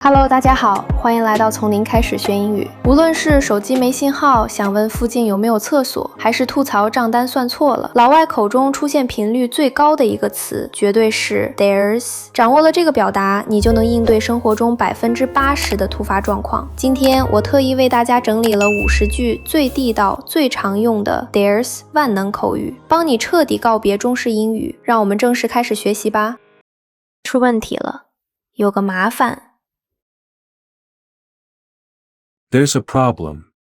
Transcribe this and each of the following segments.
Hello， 大家好，欢迎来到从零开始学英语。无论是手机没信号，想问附近有没有厕所，还是吐槽账单算错了，老外口中出现频率最高的一个词，绝对是 there's。掌握了这个表达，你就能应对生活中80%的突发状况。今天我特意为大家整理了50句最地道、最常用的 there's 万能口语，帮你彻底告别中式英语。让我们正式开始学习吧。出问题了，有个麻烦。There's a problem.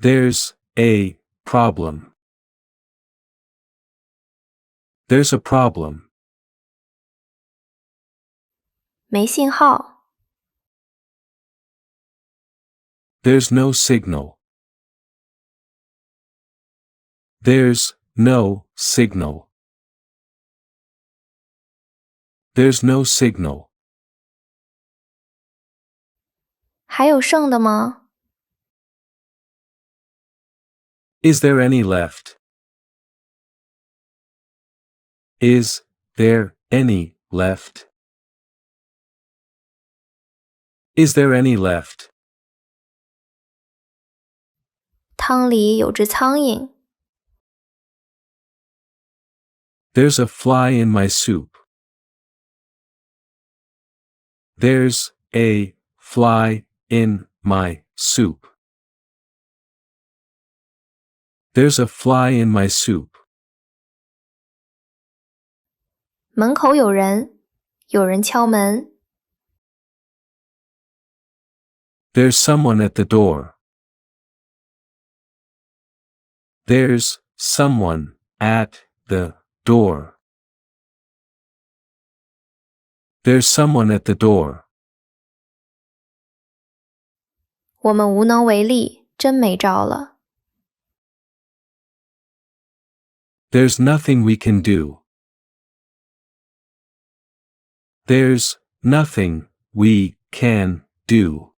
There's a problem. There's a problem. 没信号。There's no signal. There's no signal. There's no signal. 还有剩的吗？ Is there any left? Is there any left? Is there any left? 汤里有只苍蝇。There's a fly in my soup. There's a fly in my soup. There's a fly in my soup. 门口有人，有人敲门。There's someone at the door. There's someone at the door. There's someone at the door. 我们无能为力，真没招了。There's nothing we can do. There's nothing we can do.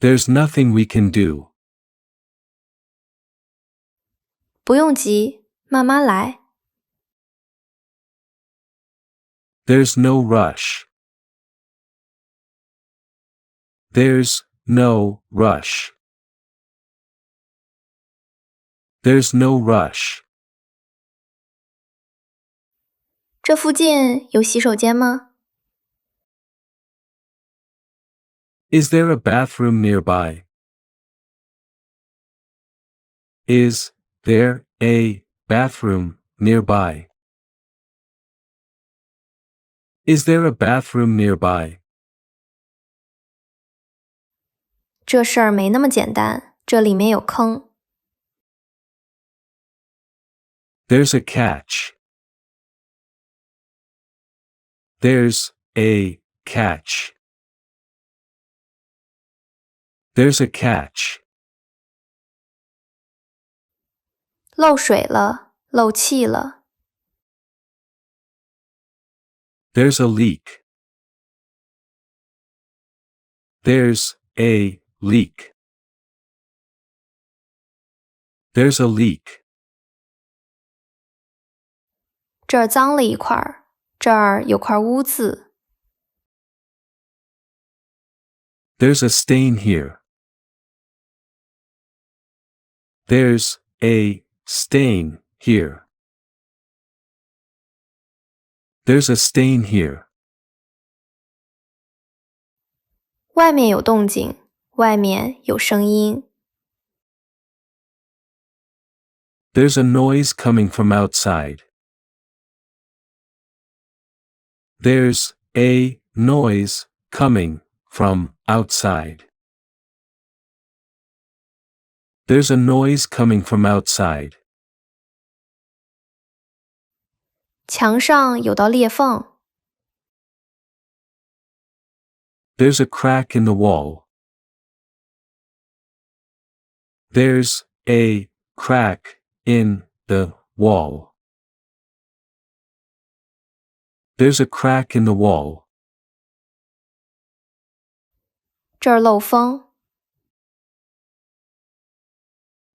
There's nothing we can do. 不用急，慢慢来。There's no rush. There's no rush. There's no rush. 这附近有洗手间吗？ Is there a bathroom nearby? Is there a bathroom nearby? Is there a bathroom nearby? 这事儿没那么简单，这里面有坑。There's a catch. There's a catch. There's a catch. 漏水了，漏气了。There's a leak. There's a leak. There's a leak. 这儿脏了一块儿，这儿有块污渍。There's a stain here. There's a stain here. There's a stain here. 外面有动静，外面有声音。There's a noise coming from outside. There's a noise coming from outside. There's a noise coming from outside. 墙上有道裂缝。There's a crack in the wall. There's a crack in the wall. There's a crack in the wall. 这儿漏风。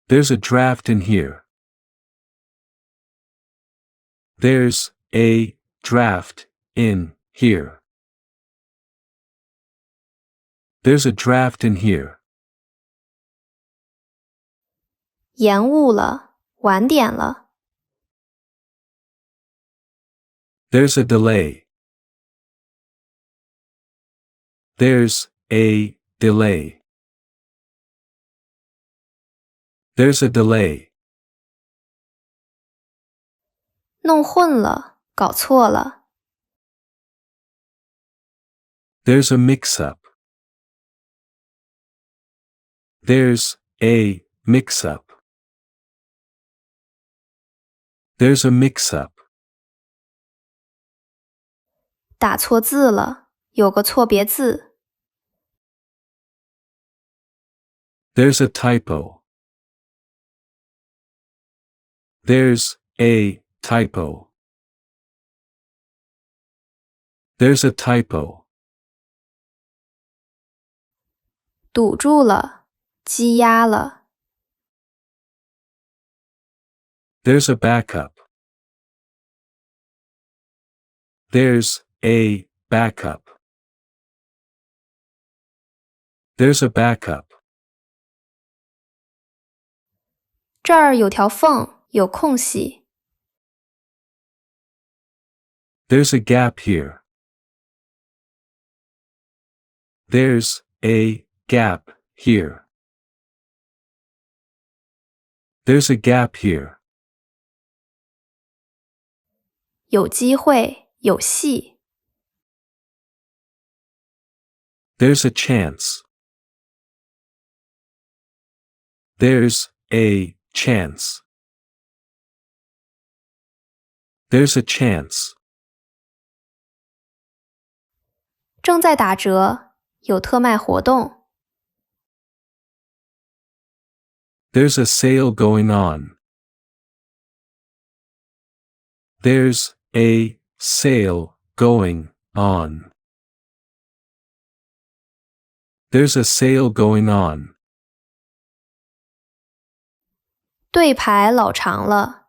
There's a draft in here. There's a draft in here. There's a draft in here. 延误了，晚点了。There's a delay. There's a delay. There's a delay. 弄混了，搞错了。There's a mix-up. There's a mix-up. There's a mix-up. 打错字了，有个错别字。There's a typo. There's a typo. There's a typo. 堵住了，积压了。There's a backup. There's a backup. There's a backup. 这儿有条缝，有空隙。There's a gap here. There's a gap here. There's a gap here. 有机会，有戏。There's a chance. There's a chance. There's a chance. 正在打折，有特卖活动。There's a sale going on. There's a sale going on. There's a sale going on. 队排老长了。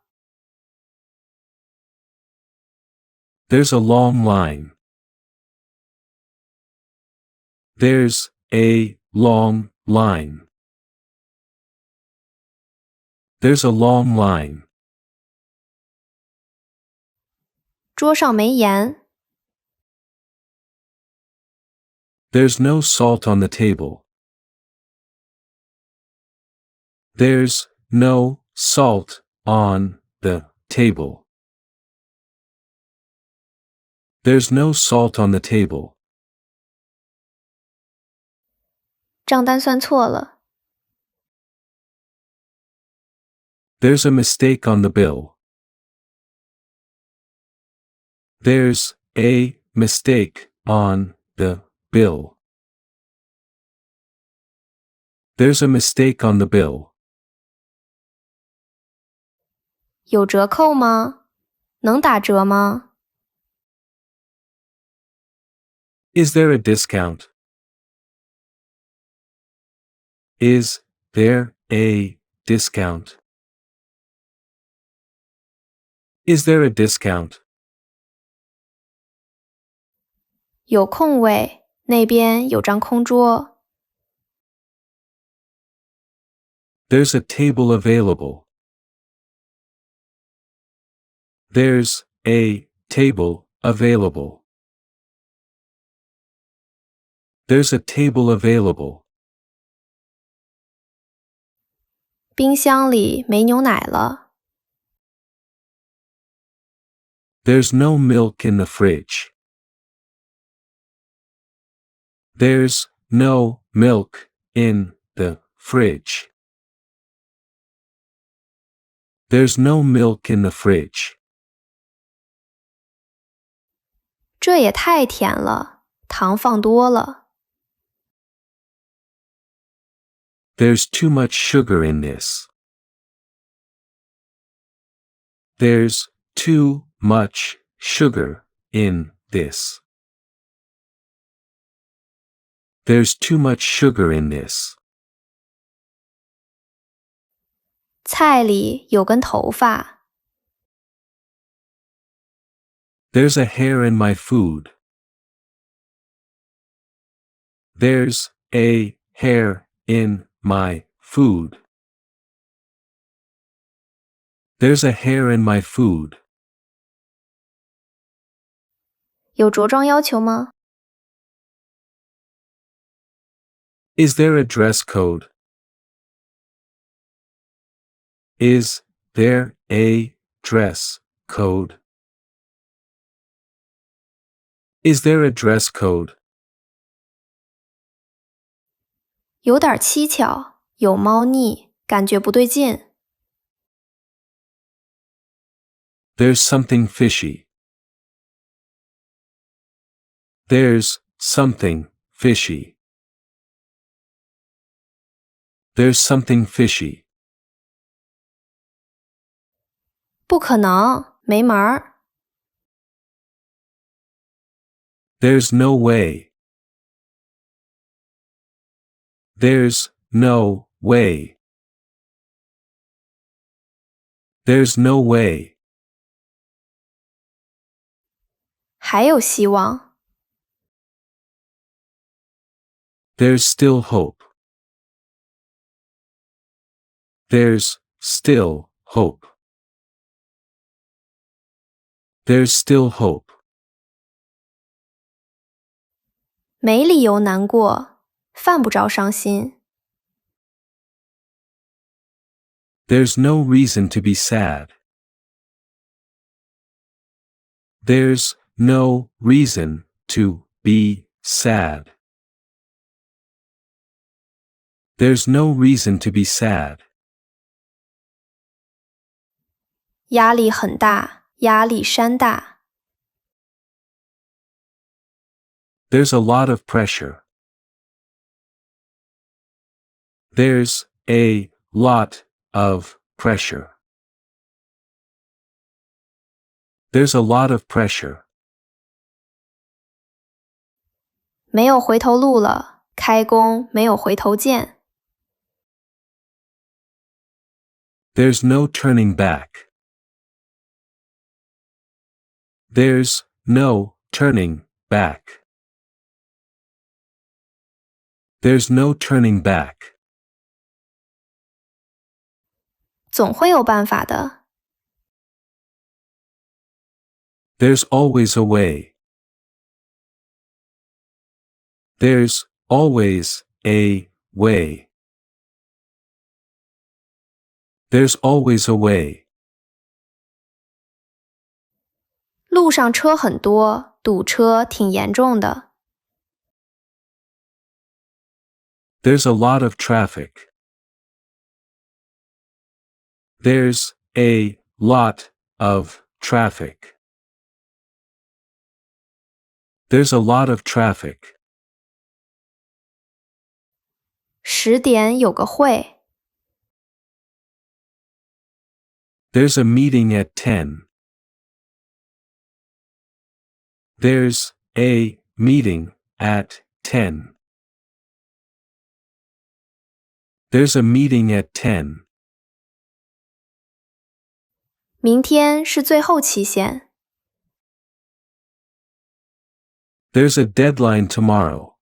There's a long line. There's a long line. There's a long line. 桌上没盐。There's no salt on the table. There's no salt on the table. There's no salt on the table. 账单算错了。There's a mistake on the bill. There's a mistake on the bill. There's a mistake on the bill. 有折扣吗？能打折吗？ Is there a discount? Is there a discount? Is there a discount? 有空位，那边有张空桌。There's a table available. There's a table available. There's a table available. 冰箱里没牛奶了。There's no milk in the fridge. There's no milk in the fridge. There's no milk in the fridge. 这也太甜了，糖放多了。There's too much sugar in this. There's too much sugar in this. There's too much sugar in this. 菜里有根头发。There's a hair in my food. There's a hair in my food. There's a hair in my food. 有着装要求吗？ Is there a dress code? Is there a dress code? Is there a dress code? 有点蹊跷，有猫腻，感觉不对劲。There's something fishy. There's something fishy. There's something fishy. 不可能，没门儿。There's no way. There's no way. There's no way. 还有希望。There's still hope. There's still hope. There's still hope. 没理由难过，犯不着伤心。There's no reason to be sad. There's no reason to be sad. There's no reason to be sad. 压力很大，压力山大。There's a lot of pressure. There's a lot of pressure. There's a lot of pressure. 没有回头路了，开弓没有回头箭。There's no turning back. There's no turning back. There's no turning back. 总会有办法的。There's always a way. There's always a way. There's always a way. 路上车很多，堵车挺严重的。There's a lot of traffic. There's a lot of traffic. There's a lot of traffic. 10点有个会。There's a meeting at 10. There's a meeting at 10. There's a meeting at 10. 明天是最后期限。There's a deadline tomorrow.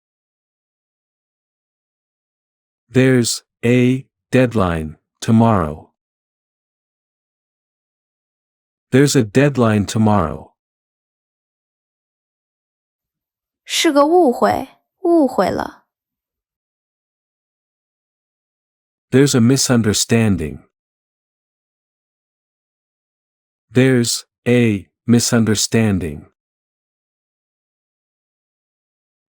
There's a deadline tomorrow. There's a deadline tomorrow. 是个误会，误会了。There's a misunderstanding. There's a misunderstanding.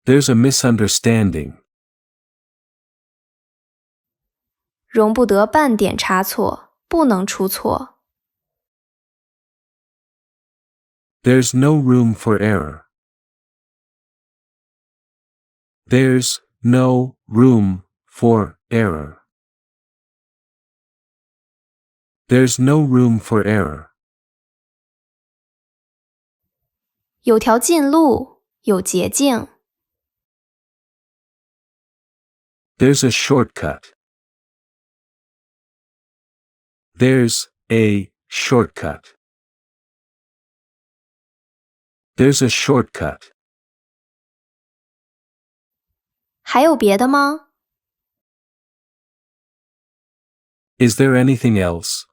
There's a misunderstanding. 容不得半点差错，不能出错。There's no room for error. There's no room for error. There's no room for error. 有条近路，有捷径。There's a shortcut. There's a shortcut. There's a shortcut. 还有别的吗？ Is there anything else?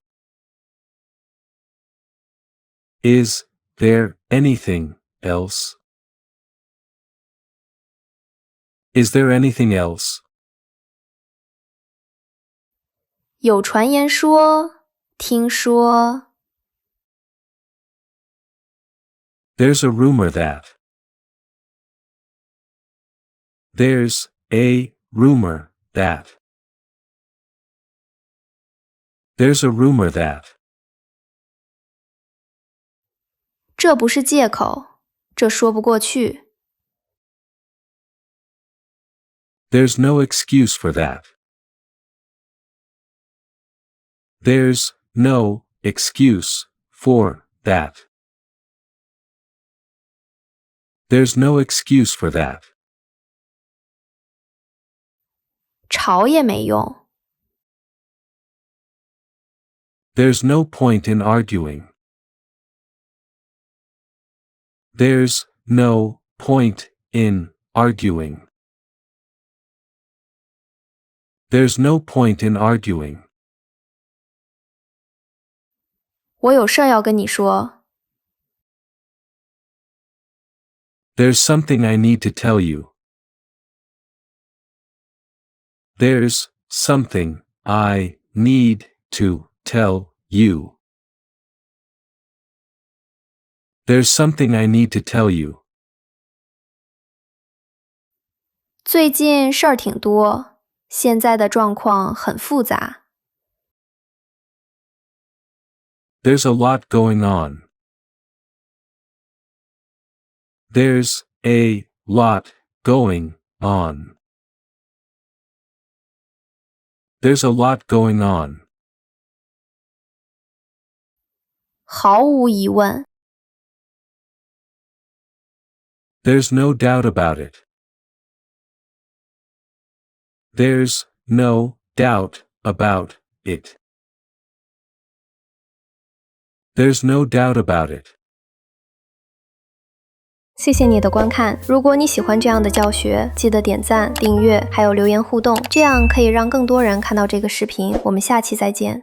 Is there anything else? Is there anything else? 有传言说，听说。There's a rumor that. There's a rumor that. There's a rumor that. 这不是借口，这说不过去。There's no excuse for that. There's no excuse for that. There's no excuse for that. 吵也没用。There's no point in arguing. There's no point in arguing. There's no point in arguing. 我有事儿要跟你说。There's something I need to tell you. There's something I need to tell you. There's something I need to tell you. 最近事儿挺多，现在的状况很复杂。There's a lot going on. There's a lot going on. There's a lot going on. 毫无疑问。There's no doubt about it. There's no doubt about it. There's no doubt about it. 谢谢你的观看，如果你喜欢这样的教学，记得点赞、订阅，还有留言互动，这样可以让更多人看到这个视频。我们下期再见。